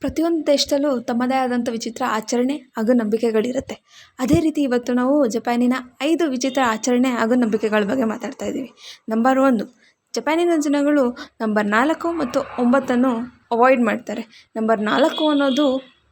ಪ್ರತಿಯೊಂದು ದೇಶದಲ್ಲೂ ತಮ್ಮದೇ ಆದಂಥ ವಿಚಿತ್ರ ಆಚರಣೆ ಹಾಗೂ ನಂಬಿಕೆಗಳಿರುತ್ತೆ. ಅದೇ ರೀತಿ ಇವತ್ತು ನಾವು ಜಪಾನಿನ 5 ವಿಚಿತ್ರ ಆಚರಣೆ ಹಾಗೂ ನಂಬಿಕೆಗಳ ಬಗ್ಗೆ ಮಾತಾಡ್ತಾ ಇದ್ದೀವಿ. ನಂಬರ್ 1, ಜಪಾನಿನ ಜನಗಳು ನಂಬರ್ 4 ಮತ್ತು 9 ಅವಾಯ್ಡ್ ಮಾಡ್ತಾರೆ. ನಂಬರ್ 4 ಅನ್ನೋದು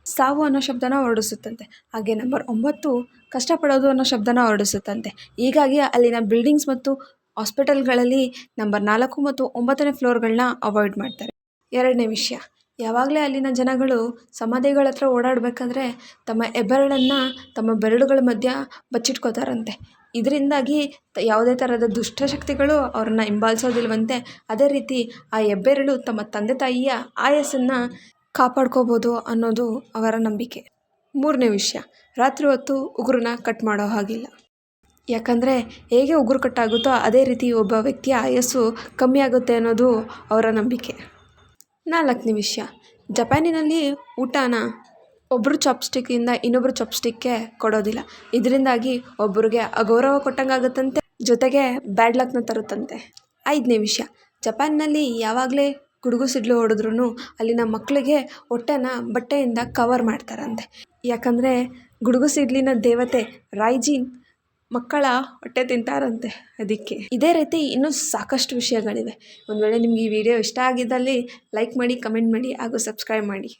ಸಾವು ಅನ್ನೋ ಶಬ್ದನ ಹೊರಡಿಸುತ್ತಂತೆ. ಹಾಗೆ ನಂಬರ್ 9 ಕಷ್ಟಪಡೋದು ಅನ್ನೋ ಶಬ್ದನ ಹೊರಡಿಸುತ್ತಂತೆ. ಹೀಗಾಗಿ ಅಲ್ಲಿನ ಬಿಲ್ಡಿಂಗ್ಸ್ ಮತ್ತು ಹಾಸ್ಪಿಟಲ್ಗಳಲ್ಲಿ ನಂಬರ್ 4 ಮತ್ತು 9ನೇ ಫ್ಲೋರ್ಗಳನ್ನ ಅವಾಯ್ಡ್ ಮಾಡ್ತಾರೆ. 2ನೇ ವಿಷಯ, ಯಾವಾಗಲೇ ಅಲ್ಲಿನ ಜನಗಳು ಸಮಾಧಿಗಳ ಹತ್ರ ಓಡಾಡಬೇಕಾದ್ರೆ ತಮ್ಮ ಹೆಬ್ಬೆರಳನ್ನು ತಮ್ಮ ಬೆರಳುಗಳ ಮಧ್ಯ ಬಚ್ಚಿಟ್ಕೋತಾರಂತೆ. ಇದರಿಂದಾಗಿ ಯಾವುದೇ ಥರದ ದುಷ್ಟಶಕ್ತಿಗಳು ಅವ್ರನ್ನ ಹಿಂಬಾಲಿಸೋದಿಲ್ವಂತೆ. ಅದೇ ರೀತಿ ಆ ಹೆಬ್ಬೆರಳು ತಮ್ಮ ತಂದೆ ತಾಯಿಯ ಆಯಸ್ಸನ್ನು ಕಾಪಾಡ್ಕೋಬೋದು ಅನ್ನೋದು ಅವರ ನಂಬಿಕೆ. 3ನೇ ವಿಷಯ, ರಾತ್ರಿ ಹೊತ್ತು ಉಗುರನ್ನ ಕಟ್ ಮಾಡೋ ಹಾಗಿಲ್ಲ. ಯಾಕಂದರೆ ಹೇಗೆ ಉಗುರು ಕಟ್ಟಾಗುತ್ತೋ ಅದೇ ರೀತಿ ಒಬ್ಬ ವ್ಯಕ್ತಿಯ ಆಯಸ್ಸು ಕಮ್ಮಿ ಆಗುತ್ತೆ ಅನ್ನೋದು ಅವರ ನಂಬಿಕೆ. 4ನೇ ವಿಷಯ, ಜಪಾನಿನಲ್ಲಿ ಊಟನ ಒಬ್ಬರು ಚಾಪ್ಸ್ಟಿಕ್ಕಿಂದ ಇನ್ನೊಬ್ಬರು ಚಾಪ್ಸ್ಟಿಕ್ಗೆ ಕೊಡೋದಿಲ್ಲ. ಇದರಿಂದಾಗಿ ಒಬ್ಬರಿಗೆ ಅಗೌರವ ಕೊಟ್ಟಂಗಾಗುತ್ತಂತೆ, ಜೊತೆಗೆ ಬ್ಯಾಡ್ ಲಕ್ನ ತರುತ್ತಂತೆ. 5ನೇ ವಿಷಯ, ಜಪಾನ್ನಲ್ಲಿ ಯಾವಾಗಲೇ ಗುಡುಗು ಸಿಡ್ಲು ಹೊಡೆದ್ರೂ ಅಲ್ಲಿನ ಮಕ್ಕಳಿಗೆ ಹೊಟ್ಟೆನ ಬಟ್ಟೆಯಿಂದ ಕವರ್ ಮಾಡ್ತಾರಂತೆ. ಯಾಕಂದರೆ ಗುಡುಗು ಸಿಡ್ಲಿನ ದೇವತೆ ರೈಜಿನ್ ಮಕ್ಕಳ ಹೊಟ್ಟೆ ತಿಂತಾರಂತೆ, ಅದಕ್ಕೆ. ಇದೇ ರೀತಿ ಇನ್ನೂ ಸಾಕಷ್ಟು ವಿಷಯಗಳಿವೆ. ಒಂದು ವೇಳೆ ನಿಮ್ಗೆ ಈ ವಿಡಿಯೋ ಇಷ್ಟ ಆಗಿದ್ದಲ್ಲಿ ಲೈಕ್ ಮಾಡಿ, ಕಮೆಂಟ್ ಮಾಡಿ ಹಾಗೂ ಸಬ್ಸ್ಕ್ರೈಬ್ ಮಾಡಿ.